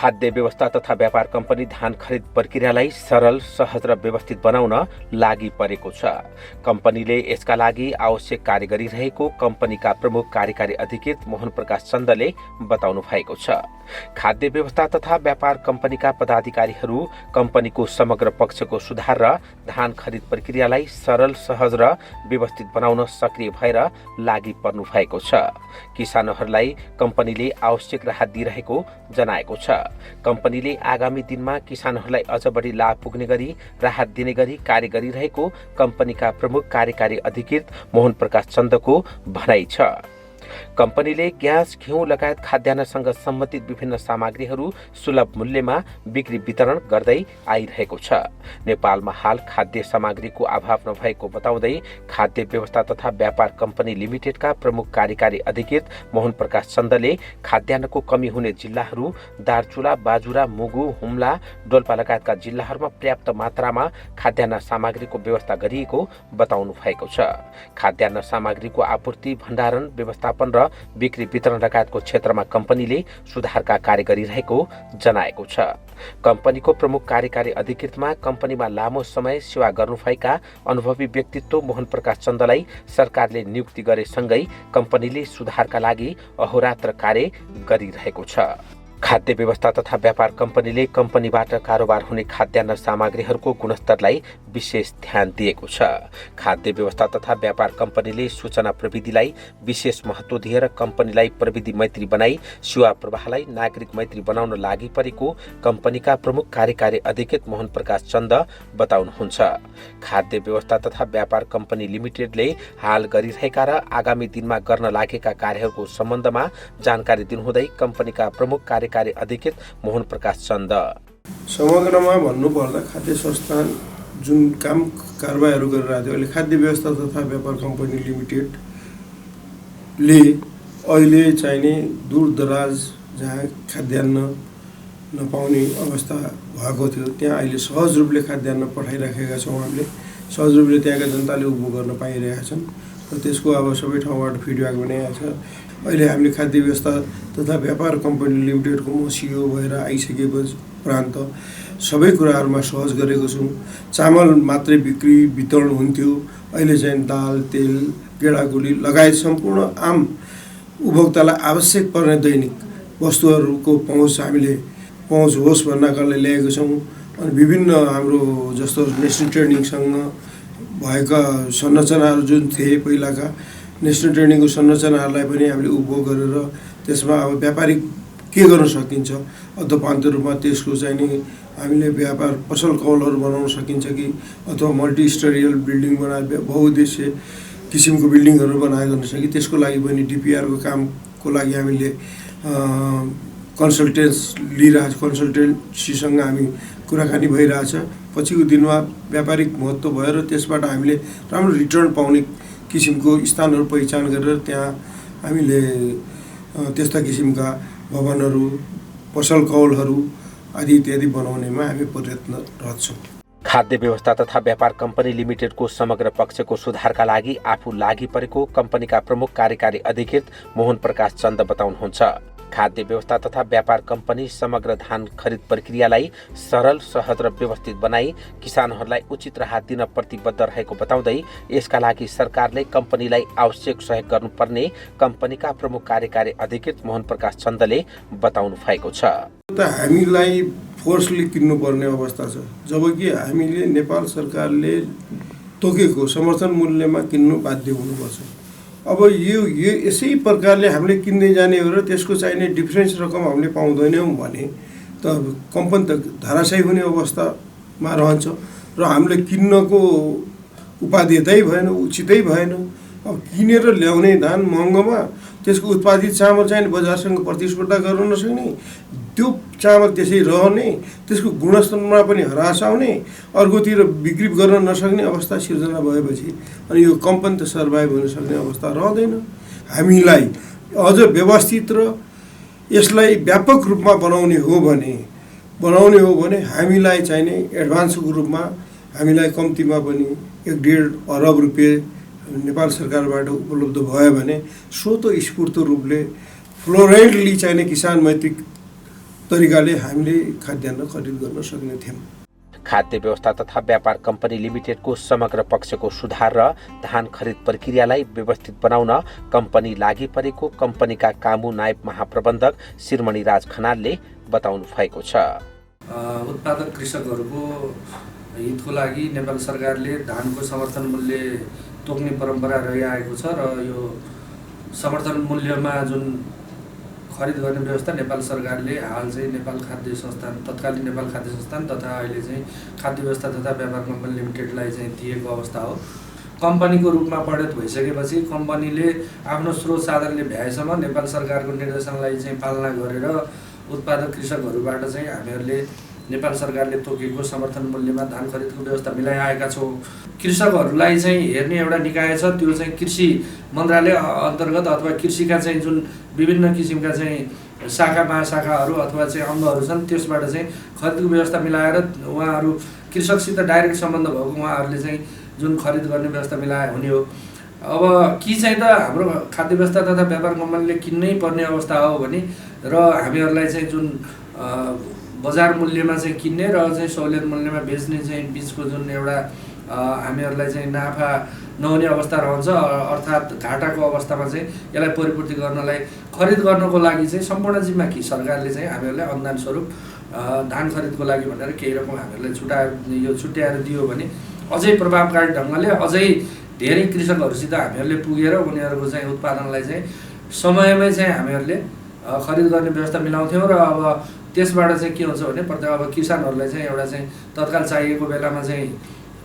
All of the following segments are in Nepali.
खाद्य व्यवस्था तथा व्यापार कम्पनी धान खरिद प्रक्रियालाई सरल, सहज र व्यवस्थित बनाउन लागि परेको छ। कम्पनीले यसका लागि आवश्यक कार्य गरिरहेको कम्पनीका प्रमुख कार्यकारी अधिकृत मोहन प्रकाश चन्दले बताउनु भएको छ। खाद्य व्यवस्था तथा व्यापार कम्पनीका पदाधिकारीहरू कम्पनीको समग्र पक्षको सुधार र धान खरिद प्रक्रियालाई सरल, सहज र व्यवस्थित बनाउन सक्रिय भएर लागि पर्नु भएको छ। किसानहरूलाई कम्पनीले आवश्यक राहत दिइरहेको जनाएको छ। कम्पनीले आगामी दिनमा किसानहरूलाई अझ बढी लाभ पुग्ने गरी राहत दिने गरी कार्य गरिरहेको कम्पनीका प्रमुख कार्यकारी अधिकृत मोहन प्रकाश चन्दको भनाइ छ। कम्पनीले ग्यास, घिउ लगायत खाद्यान्नसँग सम्बन्धित विभिन्न सामग्रीहरू सुलभ मूल्यमा बिक्री वितरण गर्दै आइरहेको छ। नेपालमा हाल खाद्य सामग्रीको अभाव नभएको बताउँदै खाद्य व्यवस्था तथा व्यापार कम्पनी लिमिटेडका प्रमुख कार्यकारी अधिकृत मोहन प्रकाश चन्दले खाद्यान्नको कमी हुने जिल्लाहरू दार्चुला, बाजुरा, मुगु, हुम्ला, डोल्पा लगायतका जिल्लाहरूमा पर्याप्त मात्रामा खाद्यान्न सामग्रीको व्यवस्था गरिएको बताउनु भएको छ। खाद्यान्न सामग्रीको आपूर्ति, भण्डारण, व्यवस्थापन र बिक्री वितरण लगायतको क्षेत्रमा कम्पनीले सुधारका कार्य गरिरहेको जनाएको छ। कम्पनीको प्रमुख कार्यकारी अधिकृतमा कम्पनीमा लामो समय सेवा गर्नुभएका अनुभवी व्यक्तित्व मोहन प्रकाश चन्दलाई सरकारले नियुक्ति गरेसँगै कम्पनीले सुधारका लागि अहोरात्र कार्य गरिरहेको छ। खाद्य व्यवस्था तथा व्यापार कम्पनीले कम्पनीबाट कारोबार हुने खाद्यान्न सामग्रीहरूको गुणस्तरलाई विशेष ध्यान दिएको छ। खाद्य व्यवस्था तथा व्यापार कम्पनीले सूचना प्रविधिलाई विशेष महत्त्व दिएर कम्पनीलाई प्रविधि मैत्री बनाई सेवा प्रवाहलाई नागरिक मैत्री बनाउन लागि परेको कम्पनीका प्रमुख कार्यकारी अधिकृत मोहन प्रकाश चन्द बताउनुहुन्छ। खाद्य व्यवस्था तथा व्यापार कम्पनी लिमिटेडले हाल गरिरहेका र आगामी दिनमा गर्न लागेका कार्यहरूको सम्बन्धमा जानकारी दिनुहुँदै कम्पनीका प्रमुख कार्यकारी अधिकृत मोहन प्रकाश चन्द समग्रमा भन्नुपर्दा खाद्य संस्थान जुन काम कारबाहीहरू गरिरहेको थियो, अहिले खाद्य व्यवस्था तथा व्यापार कम्पनी लिमिटेडले अहिले चाहिने दूरदराज जहाँ खाद्यान्न नपाउने अवस्था भएको थियो त्यहाँ अहिले सहज रूपले खाद्यान्न पठाइराखेका छौँ। हामीले सहज रूपले त्यहाँका जनताले उपभोग गर्न पाइरहेका छन् र त्यसको अब सबै ठाउँबाट फिडब्याक पनि आएको छ। अहिले हामीले खाद्य व्यवस्था तथा व्यापार कम्पनी लिमिटेडको म सिइओ भएर आइसकेपछि उपरान्त सबै कुराहरूमा सहज गरेको छौँ। चामल मात्रै बिक्री वितरण हुन्थ्यो, अहिले चाहिँ दाल, तेल, गेडागुडी लगायत सम्पूर्ण आम उपभोक्तालाई आवश्यक पर्ने दैनिक वस्तुहरूको पहुँच होस् भन्नका लागि ल्याएको छौँ। अनि विभिन्न हाम्रो जस्तो नेसनल ट्रेनिङसँग भएका संरचनाहरू जुन थिए पहिलाका नेसनल ट्रेनिङको संरचनाहरूलाई पनि हामीले उपभोग गरेर त्यसमा अब व्यापारिक के गर्न सकिन्छ अर्थोपान्त रूपमा त्यसको चाहिँ नि हामीले व्यापार पसल कौलहरू बनाउन सकिन्छ कि अथवा मल्टिस्टोरियल बिल्डिङ बनाएर बहुउद्देश्य किसिमको बिल्डिङहरू बनाएर गर्न सकिन्छ। त्यसको लागि पनि डिपिआरको कामको लागि हामीले कन्सल्टेन्सीसँग हामी कुराकानी भइरहेछ। पछिको दिनमा व्यापारिक महत्त्व भयो र त्यसबाट हामीले राम्रो रिटर्न पाउने किसिमको स्थानहरू पहिचान गरेर त्यहाँ हामीले त्यस्ता किसिमका भवनहरू, पसल कौलहरू आदि इत्यादि बनाउनेमा हामी प्रयत्नरत छौँ। खाद्य व्यवस्था तथा व्यापार कम्पनी लिमिटेडको समग्र पक्षको सुधारका लागि आफू लागि परेको कम्पनीका प्रमुख कार्यकारी अधिकृत मोहन प्रकाश चन्द बताउनुहुन्छ। खाद्य व्यवस्था तथा व्यापार कम्पनी समग्र धान खरिद प्रक्रियालाई सरल, सहज र व्यवस्थित बनाई किसानहरूलाई उचित राहत दिन प्रतिबद्ध रहेको बताउँदै यसका लागि सरकारले कम्पनीलाई आवश्यक सहयोग गर्नुपर्ने कम्पनीका प्रमुख कार्यकारी अधिकृत मोहन प्रकाश चन्दले बताउनु भएको छ। हामीलाई फोर्सले किन्नुपर्ने अवस्था छ, जबकि हामीले नेपाल सरकारले तोकेको समर्थन मूल्यमा किन्नु बाध्य हुनुपर्छ। अब यो यसै प्रकारले हामीले किन्दै जाने हो र त्यसको चाहिने डिफरेन्स रकम हामीले पाउँदैनौँ भने त कम्पनी त धराशायी हुने अवस्थामा रहन्छ र हामीले किन्नको उपादेयतै भएन, उचितै भएन। अब किनेर ल्याउने धान महँगोमा त्यसको उत्पादित चामल चाहिँ बजारसँग प्रतिस्पर्धा गर्न नसक्ने, त्यो चामल त्यसै रहने, त्यसको गुणस्तरमा पनि ह्रास आउने, अर्कोतिर बिक्री गर्न नसक्ने अवस्था सिर्जना भएपछि अनि यो कम्पनी त सर्भाइभ हुन सक्ने अवस्था रहँदैन। हामीलाई अझ व्यवस्थित र यसलाई व्यापक रूपमा बनाउने हो भने हामीलाई चाहिने एडभान्सको रूपमा हामीलाई कम्तीमा पनि 1.5 अरब रुपियाँ नेपाल सरकारबाट उपलब्ध भयो भने स्वतः स्फूर्त रूपले फ्लोराइडली चाहिने किसान मैत्री तरिकाले हामीले खाद्यान्न खरिद गर्न सक्ने थियौँ। खाद्य व्यवस्था तथा व्यापार कम्पनी लिमिटेडको समग्र पक्षको सुधार र धान खरिद प्रक्रियालाई व्यवस्थित बनाउन कम्पनी लागि परेको कम्पनीका कामु नायब महाप्रबन्धक शिरमणि राज खनालले बताउनु भएको छ। उत्पादक कृषकहरूको हितको लागि नेपाल सरकारले धानको समर्थन मूल्य तोक्ने परम्परा रहिआएको छ र यो समर्थन मूल्यमा जुन खरिद गर्ने व्यवस्था नेपाल सरकारले हाल चाहिँ नेपाल खाद्य संस्थान, तत्कालीन नेपाल खाद्य संस्थान तथा अहिले चाहिँ खाद्य व्यवस्था तथा व्यापार कम्पनी लिमिटेडलाई चाहिँ दिएको अवस्था हो। कम्पनीको रूपमा परिणत भइसकेपछि कम्पनीले आफ्नो स्रोत साधनले भ्याएसम्म नेपाल सरकारको निर्देशनलाई चाहिँ पालना गरेर उत्पादक कृषकहरूबाट चाहिँ हामीहरूले नेपाल सरकारले तोकेको समर्थन मूल्यमा धान खरिदको व्यवस्था मिलाइआएका छौँ। कृषकहरूलाई चाहिँ हेर्ने एउटा निकाय छ, त्यो चाहिँ कृषि मन्त्रालय अन्तर्गत अथवा कृषिका चाहिँ जुन विभिन्न किसिमका चाहिँ शाखा महाशाखाहरू अथवा चाहिँ अङ्गहरू छन्, त्यसबाट चाहिँ खरिदको व्यवस्था मिलाएर उहाँहरू कृषकसित डाइरेक्ट सम्बन्ध भएको उहाँहरूले चाहिँ जुन खरिद गर्ने व्यवस्था मिलाए हुने हो। अब कि चाहिँ त हाम्रो खाद्य व्यवस्था तथा व्यापार कम्पनीले किन्नै पर्ने अवस्था हो भने र हामीहरूलाई चाहिँ जुन बजार मूल्यमा चाहिँ किन्ने र चाहिँ सहुलियत मूल्यमा बेच्ने चाहिँ बिचको जुन एउटा हामीहरूलाई चाहिँ नाफा नहुने अवस्था रहन्छ, अर्थात् घाटाको अवस्थामा चाहिँ यसलाई परिपूर्ति गर्नलाई खरिद गर्नको लागि चाहिँ सम्पूर्ण जिम्मा कि सरकारले चाहिँ हामीहरूलाई अनुदान स्वरूप धान खरिदको लागि भनेर केही रकम हामीहरूलाई छुट्याएर दियो भने अझै प्रभावकारी ढङ्गले अझै धेरै कृषकहरूसित हामीहरूले पुगेर उनीहरूको चाहिँ उत्पादनलाई चाहिँ समयमै चाहिँ हामीहरूले खरिद गर्ने व्यवस्था मिलाउँथ्यौँ। र अब त्यसबाट चाहिँ के हुन्छ भने अब किसानहरूलाई चाहिँ एउटा चाहिँ तत्काल चाहिएको बेलामा चाहिँ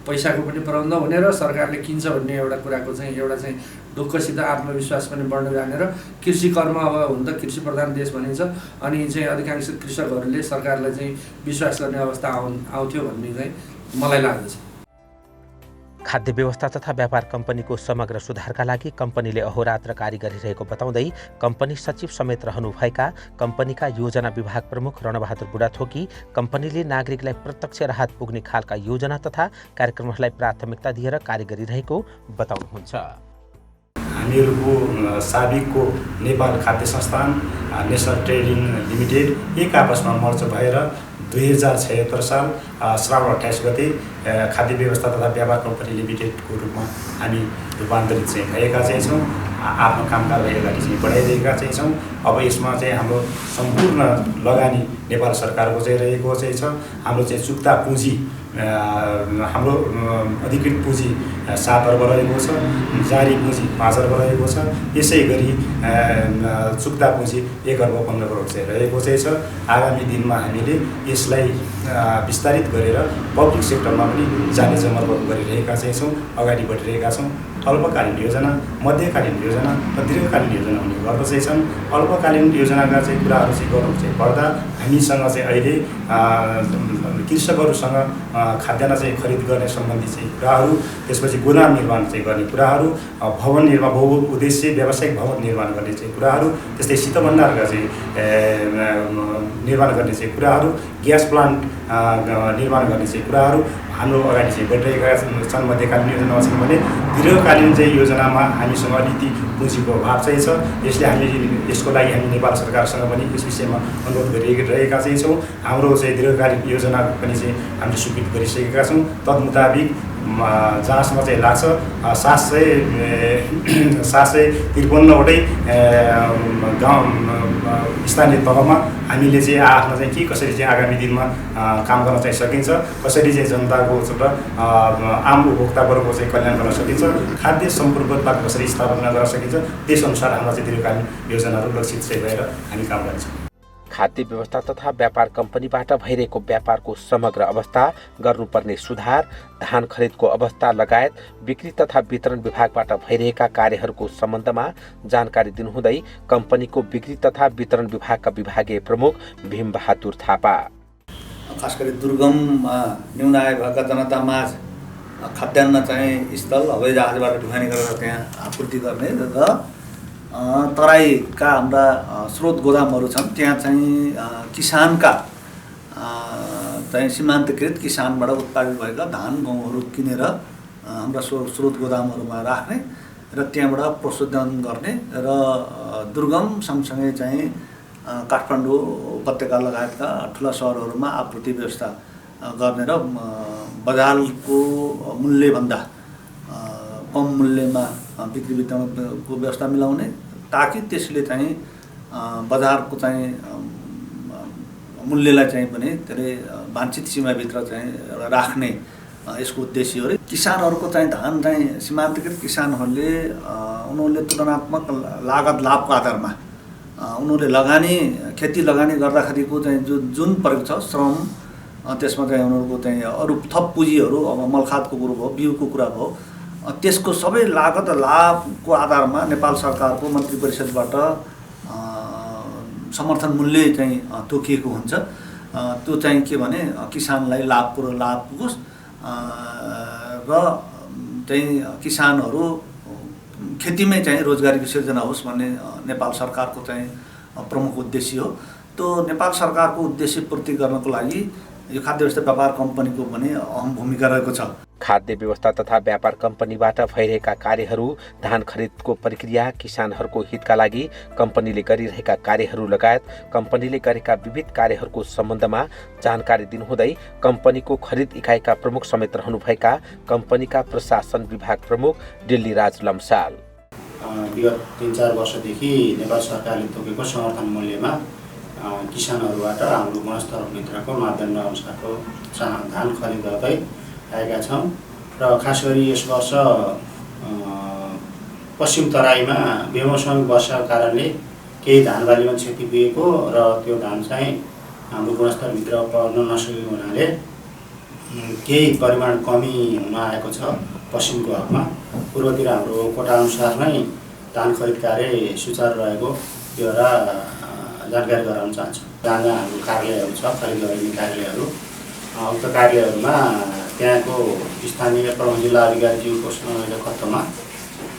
पैसाको पनि प्रबन्ध हुने र सरकारले किन्छ भन्ने एउटा कुराको चाहिँ एउटा चाहिँ ढुक्कसित आत्मविश्वास पनि बढ्न जाने र कृषि कर्म अब हुन त कृषि प्रधान देश भनिन्छ, अनि चाहिँ अधिकांश कृषकहरूले सरकारलाई चाहिँ विश्वास गर्ने अवस्था आउँथ्यो भन्ने चाहिँ मलाई लाग्दछ। खाद्य व्यवस्था तथा व्यापार कम्पनीको समग्र सुधारका लागि कम्पनीले अहोरात्र कार्य गरिरहेको बताउँदै कम्पनी सचिव समेत रहनुभएका कम्पनीका योजना विभाग प्रमुख रणबहादुर बुढाथोकी कम्पनीले नागरिकलाई प्रत्यक्ष राहत पुग्ने खालका योजना तथा कार्यक्रमहरूलाई प्राथमिकता दिएर कार्य गरिरहेको बताउनुहुन्छ। हामीहरूको साबिकको नेपाल खाद्य संस्थान, नेसनल ट्रेडिङ लिमिटेड एक आपसमा मर्ज भएर 2076 साल श्रावण 28 गते खाद्य व्यवस्था तथा व्यापार कम्पनी लिमिटेडको रूपमा हामी रूपान्तरित चाहिँ भएका चाहिँ छौँ। आफ्नो कामकारलाई अगाडि चाहिँ बढाइदिएका चाहिँ छौँ। अब यसमा चाहिँ हाम्रो सम्पूर्ण लगानी नेपाल सरकारको चाहिँ रहेको चाहिँ छ। हाम्रो चाहिँ चुक्ता पुँजी हाम्रो अधिकृत पुँजी 7 अर्ब रहेको छ, जारी पुँजी 5 अर्ब रहेको छ। यसै गरी चुक्ता पुँजी 1 अर्ब 15 करोड चाहिँ रहेको चाहिँ छ। आगामी दिनमा हामीले यसलाई विस्तारित गरेर पब्लिक सेक्टरमा पनि जाने जमर्को गरिरहेका चाहिँ छौँ, अगाडि बढिरहेका छौँ। अल्पकालीन योजना, मध्यकालीन योजना र दीर्घकालीन योजना हुने गर्दछ छन्। अल्पकालीन योजनाका चाहिँ कुराहरू चाहिँ गर्नु चाहिँ पर्दा हामीसँग चाहिँ अहिले कृषकहरूसँग खाद्यान्न चाहिँ खरिद गर्ने सम्बन्धी चाहिँ कुराहरू, त्यसपछि गोदाम निर्माण चाहिँ गर्ने कुराहरू, भवन निर्माण बहुउद्देश्य व्यावसायिक भवन निर्माण गर्ने चाहिँ कुराहरू, त्यस्तै शीतभण्डारका चाहिँ निर्माण गर्ने चाहिँ कुराहरू, ग्यास प्लान्ट निर्माण गर्ने चाहिँ कुराहरू हाम्रो अगाडि चाहिँ बढिरहेका छन्। मध्यकालीन योजनामा छन् भने दीर्घकालीन चाहिँ योजनामा हामीसँग अलिकति पुँजीको अभाव चाहिँ छ। यसको लागि हामी नेपाल सरकारसँग पनि यस विषयमा अनुरोध गरिरहेका चाहिँ छौँ। हाम्रो चाहिँ दीर्घकालीन योजना पनि चाहिँ हामीले स्वीकृत गरिसकेका छौँ। तदमुताबिक जहाँसम्म चाहिँ लाग्छ 753वटै गाउँ स्थानीय तहमा हामीले चाहिँ आफ्नो चाहिँ के कसरी चाहिँ आगामी दिनमा काम गर्न चाहिँ सकिन्छ, कसरी चाहिँ जनताको र आम उपभोक्तावर्गको चाहिँ कल्याण गर्न सकिन्छ, खाद्य सम्पूर्णता कसरी स्थापना गर्न सकिन्छ, त्यसअनुसार हाम्रो चाहिँ दीर्घकालीन योजनाहरू लक्षित चाहिँ भएर हामी काम गर्छौँ। खाद्य व्यवस्था तथा व्यापार कम्पनीबाट भइरहेको व्यापारको समग्र अवस्था, गर्नुपर्ने सुधार, धान खरिदको अवस्था लगायत बिक्री तथा वितरण विभागबाट भइरहेका कार्यहरूको सम्बन्धमा जानकारी दिनुहुँदै कम्पनीको बिक्री तथा वितरण विभागका विभागीय प्रमुख भीमबहादुर थापा खास गरी दुर्गममा न्यून आय भएका जनतामा खाद्यान्न चाहिँ स्थल हवाईजहाजबाट ढुवानी गरेर त्यहाँ आपूर्ति गर्ने र तराईका हाम्रा स्रोत गोदामहरू छन्, त्यहाँ चाहिँ किसानका चाहिँ सीमान्तकृत किसानबाट उत्पादित भएका धान गहुँहरू किनेर हाम्रा स्रोत गोदामहरूमा राख्ने र त्यहाँबाट प्रशोधन गर्ने र दुर्गम सँगसँगै चाहिँ काठमाडौँ उपत्यका लगायतका ठुला सहरहरूमा आपूर्ति व्यवस्था गर्ने र बजारको मूल्यभन्दा कम मूल्यमा बिक्री वितरणको व्यवस्था मिलाउने, ताकि त्यसले चाहिँ बजारको चाहिँ मूल्यलाई चाहिँ पनि धेरै वाञ्छित सीमाभित्र चाहिँ राख्ने यसको उद्देश्य हो। किसानहरूको चाहिँ धान चाहिँ सीमान्तकृत किसानहरूले उनीहरूले तुलनात्मक लागत लाभको आधारमा उनीहरूले खेती लगानी गर्दाखेरिको चाहिँ जुन परेको छ श्रम, त्यसमा चाहिँ उनीहरूको चाहिँ अरू थप पुँजीहरू, अब मलखादको कुरो भयो, बिउको कुरा भयो, त्यसको सबै लागत लाभको आधारमा नेपाल सरकारको मन्त्री परिषदबाट समर्थन मूल्य चाहिँ तोकिएको हुन्छ। त्यो चाहिँ के भने किसानलाई लाभ पुगोस् र चाहिँ किसानहरू खेतीमै चाहिँ रोजगारीको सिर्जना होस् भन्ने नेपाल सरकारको चाहिँ प्रमुख उद्देश्य हो। त्यो नेपाल सरकारको उद्देश्य पूर्ति गर्नको लागि यो खाद्य व्यवस्था व्यापार कम्पनीको पनि अहम भूमिका रहेको छ। खाद्य व्यवस्था तथा व्यापार कम्पनीबाट भइरहेका कार्यहरू, धान खरिदको प्रक्रिया, किसानहरूको हितका लागि कम्पनीले गरिरहेका कार्यहरू लगायत कम्पनीले गरेका विविध कार्यहरूको सम्बन्धमा जानकारी दिनुहुँदै कम्पनीको खरिद इकाइका प्रमुख समेत रहनुभएका कम्पनीका प्रशासन विभाग प्रमुख दिल्लीराज लम्साल, विगत 3-4 वर्षदेखि नेपाल सरकारले तोकेको समर्थन मूल्यमा किसानहरूबाट हाम्रो गुणस्तरभित्रको मापदण्ड अनुसारको धान खरिद गर्दै आएका छौँ। र खास गरी यस वर्ष पश्चिम तराईमा बेमौसमी वर्षाको कारणले केही धान बालीमा क्षति पुगेको र त्यो धान चाहिँ हाम्रो गुणस्तरभित्र पर्न नसकेको हुनाले केही परिमाण कमी हुन आएको छ पश्चिमको हकमा। पूर्वतिर हाम्रो कोटा अनुसार नै धान खरिद कार्य सुचारू रहेको त्यो एउटा जानकारी गराउन चाहन्छु। जहाँ जहाँ हाम्रो कार्यालयहरू छ, खरिद गरिने कार्यालयहरू, उक्त कार्यालयहरूमा त्यहाँको स्थानीय प्रमुख जिल्ला अधिकारीज्यूको नेतृत्वमा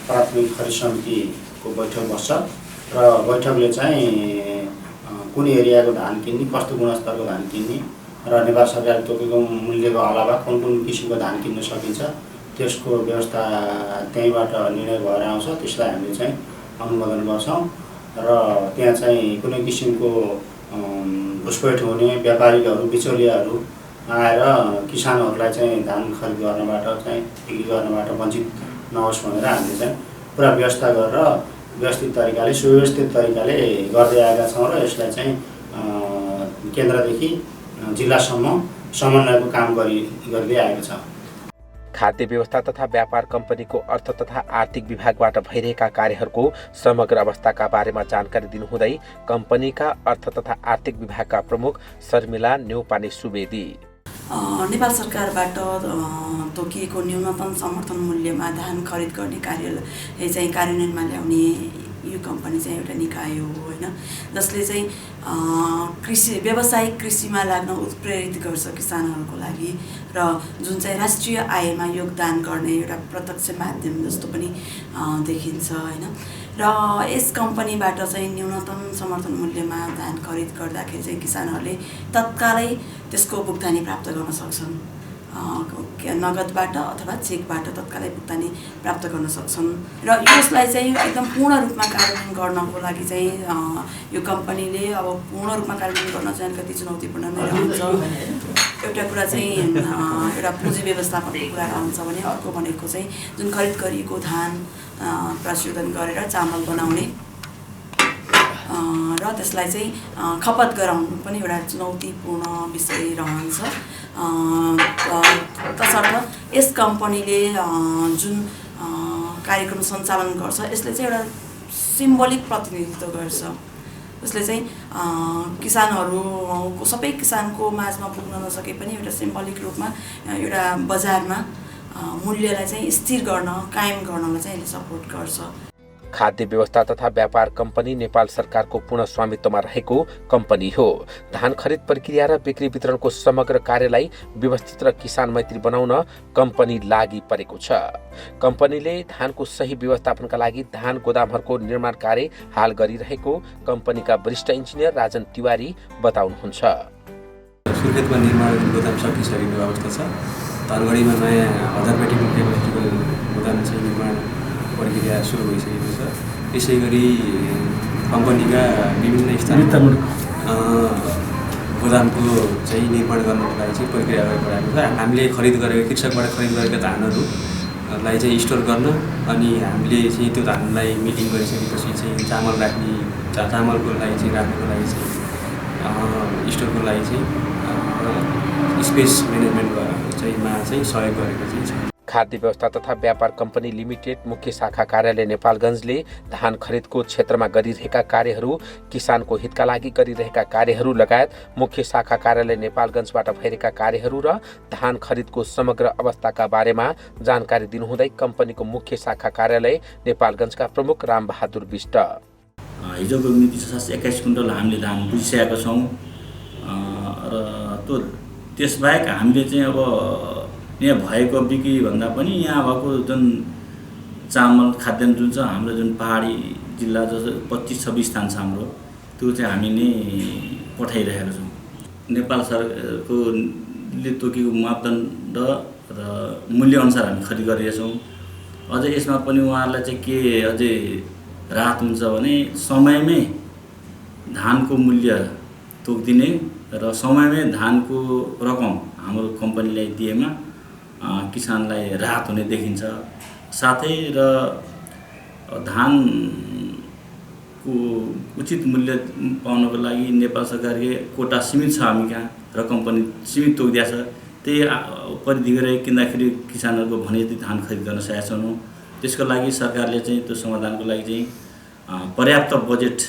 प्राथमिक खरिद समितिको बैठक बस्छ र बैठकले चाहिँ कुन एरियाको धान किन्ने, कस्तो गुणस्तरको धान किन्ने र नेपाल सरकारले तोकेको मूल्यको अलावा कुन कुन किसिमको धान किन्न सकिन्छ त्यसको व्यवस्था त्यहीँबाट निर्णय भएर आउँछ। त्यसलाई हामीले चाहिँ अनुमोदन गर्छौँ र त्यहाँ चाहिँ कुनै किसिमको घुसपैठ हुने व्यापारीहरू, बिचौलियाहरू आएर किसानहरूलाई चाहिँ धान खरिद गर्नबाट चाहिँ बिक्री गर्नबाट वञ्चित नहोस् भनेर हामीले चाहिँ पुरा व्यवस्था गरेर व्यवस्थित तरिकाले, सुव्यवस्थित तरिकाले गर्दै आएका छौँ र यसलाई चाहिँ केन्द्रदेखि जिल्लासम्म समन्वयको काम गर्दै आएको छ। खाद्य व्यवस्था तथा व्यापार कम्पनीको अर्थ तथा आर्थिक विभागबाट भइरहेका कार्यहरूको समग्र अवस्थाका बारेमा जानकारी दिनुहुँदै कम्पनीका अर्थ तथा आर्थिक विभागका प्रमुख शर्मिला न्यौपाने सुवेदी, नेपाल सरकारबाट तोकिएको न्यूनतम समर्थन मूल्यमा धान खरिद गर्ने कार्यलाई चाहिँ कार्यान्वयनमा ल्याउने यो कम्पनी चाहिँ एउटा निकाय हो होइन, जसले चाहिँ व्यावसायिक कृषिमा लाग्न उत्प्रेरित गर्छ किसानहरूको लागि र जुन चाहिँ राष्ट्रिय आयमा योगदान गर्ने एउटा प्रत्यक्ष माध्यम जस्तो पनि देखिन्छ होइन। र यस कम्पनीबाट चाहिँ न्यूनतम समर्थन मूल्यमा धान खरिद गर्दाखेरि चाहिँ किसानहरूले तत्कालै त्यसको भुक्तानी प्राप्त गर्न सक्छन्, नगदबाट अथवा चेकबाट तत्कालै भुक्तानी प्राप्त गर्न सक्छन्। र यसलाई चाहिँ एकदम पूर्ण रूपमा कार्यान्वयन गर्नको लागि चाहिँ यो कम्पनीले अब पूर्ण रूपमा कार्यान्वयन गर्न चाहिँ अलिकति चुनौतीपूर्ण नै रहन्छ। एउटा कुरा चाहिँ एउटा पुँजी व्यवस्थापनको कुरा रहन्छ भने अर्को भनेको चाहिँ जुन खरिद गरिएको धान प्रशोधन गरेर चामल बनाउने र त्यसलाई चाहिँ खपत गराउनु पनि एउटा चुनौतीपूर्ण विषय रहन्छ। तसर्थ यस कम्पनीले जुन कार्यक्रम सञ्चालन गर्छ यसले चाहिँ एउटा सिम्बोलिक प्रतिनिधित्व गर्छ। उसले चाहिँ किसानहरूको सबै किसानको माझमा पुग्न नसके पनि एउटा सिम्बोलिक रूपमा एउटा बजारमा मूल्यलाई चाहिँ स्थिर गर्न, कायम गर्नलाई चाहिँ यसले सपोर्ट गर्छ। खाद्य व्यवस्था तथा व्यापार कम्पनी नेपाल सरकारको पूर्ण स्वामित्वमा रहेको कम्पनी हो। धान खरिद प्रक्रिया र बिक्री वितरणको समग्र कार्यलाई व्यवस्थित र किसान मैत्री बनाउन कम्पनी लागि परेको छ। कम्पनीले धानको सही व्यवस्थापनका लागि धान गोदामहरूको निर्माण कार्य हाल गरिरहेको कम्पनीका वरिष्ठ इन्जिनियर राजन तिवारी बताउनुहुन्छ। सुर्खेतमा निर्माण गोदाम सकिसकेको अवस्था छ। धनगढीमा नयाँ 1000 पेटी गोदाम चाहिँ निर्माण प्रक्रिया सुरु भइसकेको छ। यसै गरी कम्पनीका विभिन्न स्थानमा गोदामको चाहिँ निर्माण गर्नको लागि चाहिँ प्रक्रिया अगाडि बढाएको छ। हामीले खरिद गरेको कृषकबाट खरिद गरेका धानहरूलाई चाहिँ स्टोर गर्न अनि हामीले चाहिँ त्यो धानलाई मिटिङ गरिसकेपछि चाहिँ चामल राख्ने चामलको लागि चाहिँ राख्नको लागि चाहिँ स्टोरको लागि चाहिँ स्पेस म्यानेजमेन्ट चाहिँ सहयोग गरेको चाहिँ छ। खाद्य व्यवस्था तथा व्यापार कम्पनी लिमिटेड मुख्य शाखा कार्यालय नेपालगञ्जले धान खरिदको क्षेत्रमा गरिरहेका कार्यहरू, किसानको हितका लागि गरिरहेका कार्यहरू लगायत मुख्य शाखा कार्यालय नेपालगञ्जबाट भइरहेका कार्यहरू र धान खरिदको समग्र अवस्थाका बारेमा जानकारी दिनुहुँदै कम्पनीको मुख्य शाखा कार्यालय नेपालगञ्जका प्रमुख रामबहादुर बिष्ट हिजोको मिति 721 कुइन्टल हामीले धान बुझिसकेका छौँ र त्यसबाहेक हामीले चाहिँ अब यहाँ भएको बिक्री भन्दा पनि यहाँ भएको जुन चामल खाद्यान्न जुन छ हाम्रो जुन पहाडी जिल्ला जस्तो 25-26 स्थान छ हाम्रो, त्यो चाहिँ हामी नै पठाइरहेका छौँ। नेपाल सरकारले तोकेको मापदण्ड र मूल्यअनुसार हामी खरिद गरिरहेका छौँ। अझै यसमा पनि उहाँहरूलाई चाहिँ के अझै राहत हुन्छ भने समयमै धानको मूल्य तोकिदिने र समयमै धानको रकम हाम्रो कम्पनीलाई दिएमा किसानलाई राहत हुने देखिन्छ। साथै र धानको उचित मूल्य पाउनको लागि नेपाल सरकारले कोटा सीमित छ हामी कहाँ र कम्पनी सीमित तोकिदिएको छ। त्यही परिधि गएर किन्दाखेरि किसानहरूको भने जति धान खरिद गर्न सकेका छैनौँ। त्यसको लागि सरकारले चाहिँ त्यो समाधानको लागि चाहिँ पर्याप्त बजेट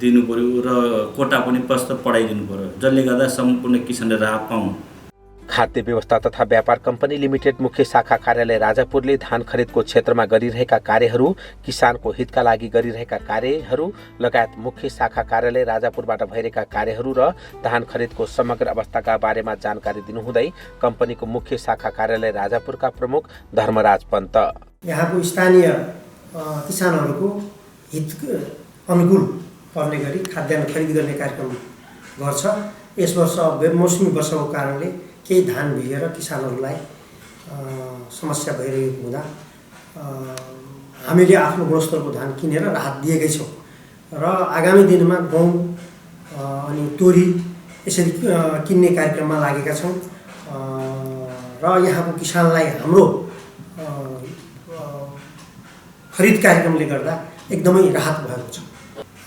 दिनु पर्यो र कोटा पनि प्रस्ताव पढाइदिनु पर्यो, जसले गर्दा सम्पूर्ण किसानले राहत पाउन्। खाद्य व्यवस्था तथा व्यापार कम्पनी लिमिटेड मुख्य शाखा कार्यालय राजापुरले धान खरिदको क्षेत्रमा गरिरहेका कार्यहरू, किसानको हितका लागि गरिरहेका कार्यहरू लगायत मुख्य शाखा कार्यालय राजापुरबाट भइरहेका कार्यहरू र धान खरिदको समग्र अवस्थाका बारेमा जानकारी दिनुहुँदै कम्पनीको मुख्य शाखा कार्यालय राजापुरका प्रमुख धर्मराज पन्त यहाँको स्थानीय किसानहरूको हित अनुकूल पर्ने गरी खाद्यान्न खरिद गर्ने कार्यक्रम गर्छ। यस वर्ष मौसमी वर्षाको कारणले केही धान भिजेर किसानहरूलाई समस्या भइरहेको हुँदा हामीले आफ्नो गुणस्तरको धान किनेर राहत दिएकै छौँ र आगामी दिनमा गहुँ अनि तोरी यसरी किन्ने कार्यक्रममा लागेका छौँ र यहाँको किसानलाई हाम्रो खरिद कार्यक्रमले गर्दा एकदमै राहत भएको छ।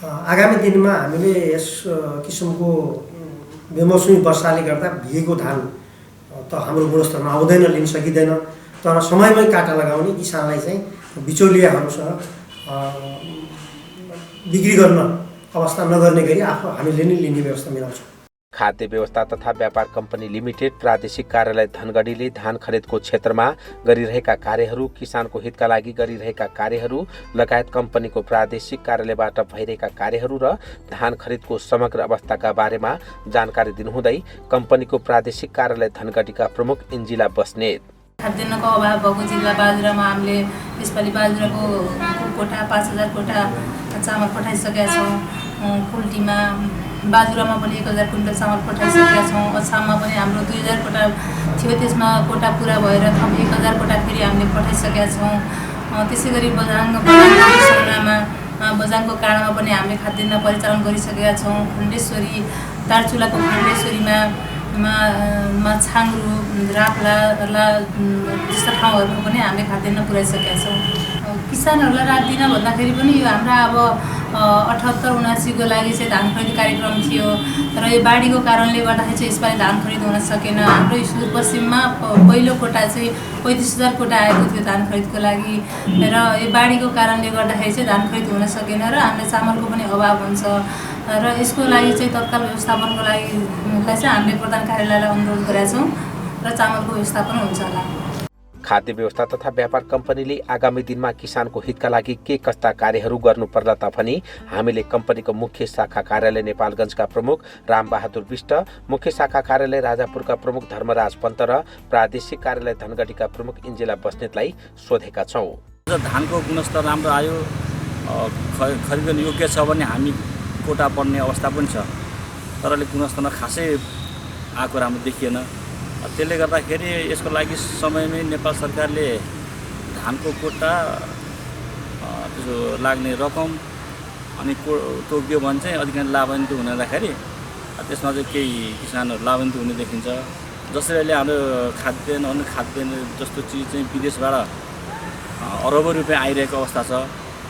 आगामी दिनमा हामीले यस किसिमको बेमौसमी वर्षाले गर्दा भिजेको धान त हाम्रो गुणस्तरमा आउँदैन, लिन सकिँदैन, तर समयमै काटा लगाउने किसानलाई चाहिँ बिचौलियाहरूसँग बिक्री गर्न अवस्था नगर्ने गरी आफू हामीले नै लिने व्यवस्था मिलाउँछौँ। खाद्य व्यवस्था तथा व्यापार कम्पनी लिमिटेड प्रादेशिक कार्यालय धनगढीले धान खरिदको क्षेत्रमा गरिरहेका कार्यहरू, किसानको हितका लागि गरिरहेका कार्यहरू लगायत कम्पनीको प्रादेशिक कार्यालयबाट भइरहेका कार्यहरू र धान खरिदको समग्र अवस्थाका बारेमा जानकारी दिनुहुँदै कम्पनीको प्रादेशिक कार्यालय धनगढीका प्रमुख इन्जिला बस्नेत खाद्यान्नको अभाव भएको जिल्ला बाजुरामा हामीले यसपालि बाजुराको कोटा 5000 कोटा चामल पठाइसकेका छौँ। कुल्टीमा बाजुरामा पनि 1000 कुइन्टल चामल पठाइसकेका छौँ। अछाममा पनि हाम्रो 2000 कोटा थियो, त्यसमा कोटा पुरा भएर थप 1000 कोटा फेरि हामीले पठाइसकेका छौँ। त्यसै गरी बझाङको काँडामा पनि हामीले खाद्यान्न परिचालन गरिसकेका छौँ। खण्डेश्वरी दार्चुलाको खण्डेश्वरीमा छाङ्ग्रु राप्ला जस्ता ठाउँहरूमा पनि हामीले खाद्यान्न पुर्याइसकेका छौँ। किसानहरूलाई राहत दिन भन्दाखेरि पनि यो हाम्रा अब 78-79 को लागि चाहिँ धान खरिद कार्यक्रम थियो, तर यो बाढीको कारणले गर्दाखेरि चाहिँ यसपालि धान खरिद हुन सकेन। हाम्रो सुदूरपश्चिममा पहिलो कोटा चाहिँ 35,000 कोटा आएको थियो धान खरिदको लागि र यो बाढीको कारणले गर्दाखेरि चाहिँ धान खरिद हुन सकेन र हामीलाई चामलको पनि अभाव हुन्छ र यसको लागि चाहिँ तत्काल व्यवस्थापनको लागि चाहिँ हामीले प्रधान कार्यालयलाई अनुरोध गरेका छौँ र चामलको व्यवस्थापन हुन्छ होला। खाद्य व्यवस्था तथा व्यापार कम्पनीले आगामी दिनमा किसानको हितका लागि के कस्ता कार्यहरू गर्नु पर्ला तापनि हामीले कम्पनीको मुख्य शाखा कार्यालय नेपालगञ्जका प्रमुख रामबहादुर बिष्ट, मुख्य शाखा कार्यालय राजापुरका प्रमुख धर्मराज पन्त र प्रादेशिक कार्यालय धनगढीका प्रमुख इन्जिला बस्नेतलाई सोधेका छौँ। धानको गुणस्तर राम्रो आयो, खरिद योग्य छ भने हामी कोटा पर्ने अवस्था पनि छ, तर गुणस्तरमा खासै आएको राम्रो देखिएन। त्यसले गर्दाखेरि यसको लागि समयमै नेपाल सरकारले धानको कोटा त्यसो लाग्ने रकम अनि तोकियो भने चाहिँ अधिकांश लाभान्वित हुन जाँदाखेरि त्यसमा चाहिँ केही किसानहरू लाभान्वित हुने देखिन्छ। जसरी अहिले हाम्रो खाद्यान्न अन्य खाद्यान्न जस्तो चिज चाहिँ विदेशबाट अरबौँ रुपियाँ आइरहेको अवस्था छ,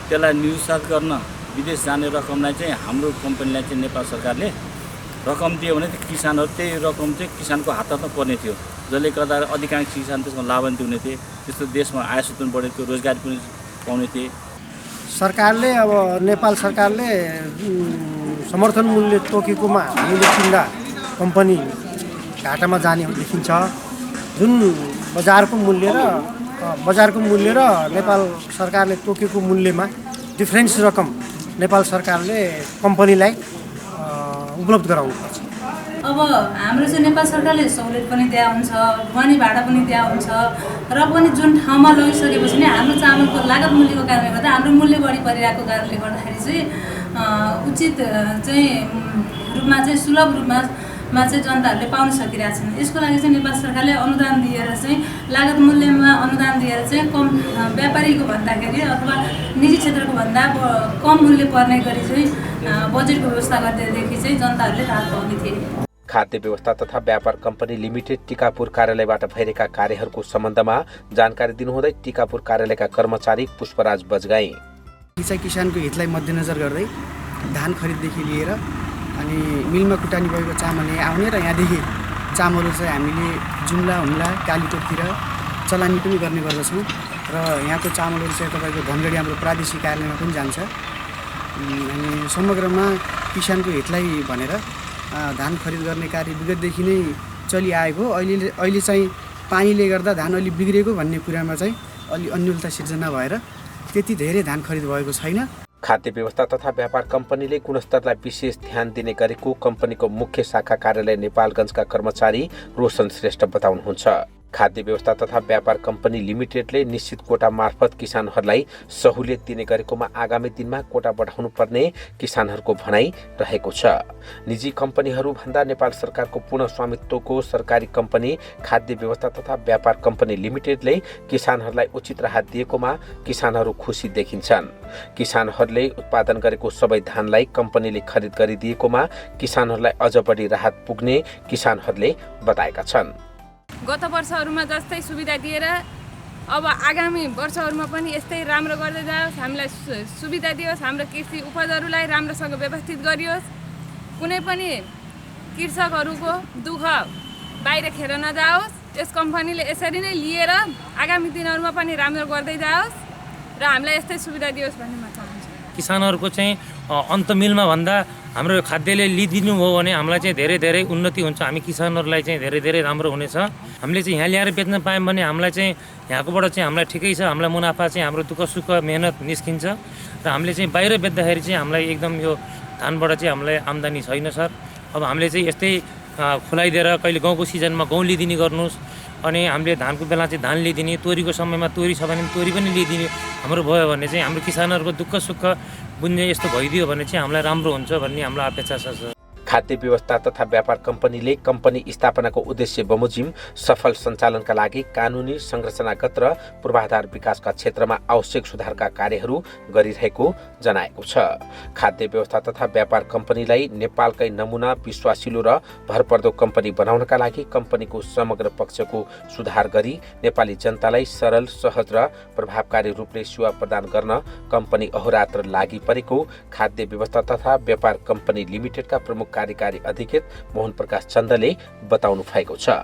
त्यसलाई निरुत्साहित गर्न विदेश जाने रकमलाई चाहिँ हाम्रो कम्पनीलाई चाहिँ नेपाल सरकारले रकम दियो भने त्यो किसानहरू त्यही रकम चाहिँ किसानको हातमा पर्ने थियो, जसले गर्दा अधिकांश किसान त्यसमा लाभान्वित हुने थिए। त्यस्तो देशमा आय स्रोत बढेको थियो, रोजगारी पनि पाउने थिए। सरकारले अब नेपाल सरकारले समर्थन मूल्य तोकेकोमा हामीले किन्दा कम्पनी घाटामा जाने देखिन्छ। जुन बजारको मूल्य र नेपाल सरकारले तोकेको मूल्यमा डिफ्रेन्स रकम नेपाल सरकारले कम्पनीलाई उपलब्ध गराउनुपर्छ। अब हाम्रो चाहिँ नेपाल सरकारले सहुलियत पनि दिया हुन्छ, ढुवानी भाडा पनि दिया हुन्छ र पनि जुन ठाउँमा लगिसकेपछि नै हाम्रो चामलको लागत मूल्यको कारणले गर्दा हाम्रो मूल्य बढी परिरहेको कारणले गर्दाखेरि चाहिँ उचित चाहिँ रूपमा चाहिँ सुलभ रूपमा चाहिँ जनताहरूले पाउन सकिरहेको छैन। यसको लागि चाहिँ नेपाल सरकारले अनुदान दिएर चाहिँ लागत मूल्यमा अनुदान दिएर चाहिँ कम व्यापारीको भन्दाखेरि अथवा निजी क्षेत्रको भन्दा कम मूल्य पर्ने गरी चाहिँ बजेटको व्यवस्था गर्दैदेखि चाहिँ जनताहरूले राहत पाउने थिए। खाद्य व्यवस्था तथा व्यापार कम्पनी लिमिटेड टिकापुर कार्यालयबाट भइरहेका कार्यहरूको सम्बन्धमा जानकारी दिनुहुँदै टिकापुर कार्यालयका कर्मचारी पुष्पराज बजगाई किसानको हितलाई मध्यनजर गर्दै धान खरिददेखि लिएर अनि मिलमा कुटानी भएको चामल यहाँ आउने र यहाँदेखि चामलहरू चाहिँ हामीले जुम्ला हुम्ला कालीटोपतिर चलानी पनि गर्ने गर्दछौँ र यहाँको चामलहरू चाहिँ तपाईँको धनगढी हाम्रो प्रादेशिक कार्यालयमा पनि जान्छ। अनि समग्रमा किसानको हितलाई भनेर धान खरिद गर्ने कार्य विगतदेखि नै चलिआएको। अहिले चाहिँ पानीले गर्दा धान अलि बिग्रेको भन्ने कुरामा चाहिँ अलि अन्योलता सिर्जना भएर त्यति धेरै धान खरिद भएको छैन। खाद्य व्यवस्था तथा व्यापार कम्पनीले गुणस्तरलाई विशेष ध्यान दिने गरेको कम्पनीको मुख्य शाखा कार्यालय नेपालगञ्जका कर्मचारी रोशन श्रेष्ठ बताउनुहुन्छ। खाद्य व्यवस्था तथा व्यापार कम्पनी लिमिटेडले निश्चित कोटा मार्फत किसानहरूलाई सहुलियत दिने गरेकोमा आगामी दिनमा कोटा बढाउनु पर्ने किसानहरूको भनाइ रहेको छ। निजी कम्पनीहरू भन्दा नेपाल सरकारको पूर्ण स्वामित्वको सरकारी कम्पनी खाद्य व्यवस्था तथा व्यापार कम्पनी लिमिटेडले किसानहरूलाई उचित राहत दिएकोमा किसानहरू खुसी देखिन्छन्। किसानहरूले उत्पादन गरेको सबै धानलाई कम्पनीले खरिद गरिदिएकोमा किसानहरूलाई अझ बढी राहत पुग्ने किसानहरूले बताएका छन्। गत वर्षहरूमा जस्तै सुविधा दिएर अब आगामी वर्षहरूमा पनि यस्तै राम्रो गर्दै जाओस्, हामीलाई सुविधा दियोस्, हाम्रो कृषि उपजहरूलाई राम्रोसँग व्यवस्थित गरियोस्, कुनै पनि कृषकहरूको दुःख बाहिर खेर नजाओस्। यस कम्पनीले यसरी नै लिएर आगामी दिनहरूमा पनि राम्रो गर्दै जाओस् र हामीलाई यस्तै सुविधा दियोस् भन्ने म चाहन्छु। किसानहरूको चाहिँ अन्त मिलमा भन्दा हाम्रो खाद्यले लिदिनु हो भने हामीलाई चाहिँ धेरै धेरै उन्नति हुन्छ। हामी किसानहरूलाई चाहिँ धेरै धेरै राम्रो हुनेछ। हामीले चाहिँ यहाँ ल्याएर बेच्न पायौँ भने हामीलाई चाहिँ यहाँकोबाट चाहिँ हामीलाई ठिकै छ, हामीलाई मुनाफा चाहिँ हाम्रो दुःख सुख मेहनत निस्किन्छ र हामीले चाहिँ बाहिर बेच्दाखेरि चाहिँ हामीलाई एकदम यो धानबाट चाहिँ हामीलाई आम्दानी छैन सर। अब हामीले चाहिँ यस्तै खुलाइदिएर कहिले गाउँको सिजनमा गहुँ लिदिने गर्नुहोस्, अनि हामीले धानको बेला चाहिँ धान लिदिने, तोरीको समयमा तोरी छ भने तोरी पनि लिदिने हाम्रो भयो भने चाहिँ हाम्रो किसानहरूको दुःख सुख बुझ्ने यस्तो भइदियो भने चाहिँ हामीलाई राम्रो हुन्छ भन्ने हाम्रो अपेक्षा छ। खाद्य व्यवस्था तथा व्यापार कम्पनीले कम्पनी स्थापनाको उद्देश्य बमोजिम सफल सञ्चालनका लागि कानुनी संरचनागत र पूर्वाधार विकासका क्षेत्रमा आवश्यक सुधारका कार्यहरू गरिरहेको जनाएको छ। खाद्य व्यवस्था तथा व्यापार कम्पनीलाई नेपालकै नमुना विश्वासिलो र भरपर्दो कम्पनी बनाउनका लागि कम्पनीको समग्र पक्षको सुधार गरी नेपाली जनतालाई सरल, सहज र प्रभावकारी रूपले सेवा प्रदान गर्न कम्पनी अहोरात्र लागि परेको खाद्य व्यवस्था तथा व्यापार कम्पनी लिमिटेडका प्रमुख कार्यकारी अधिकृत मोहन प्रकाश चन्दले बताउनु भएको छ।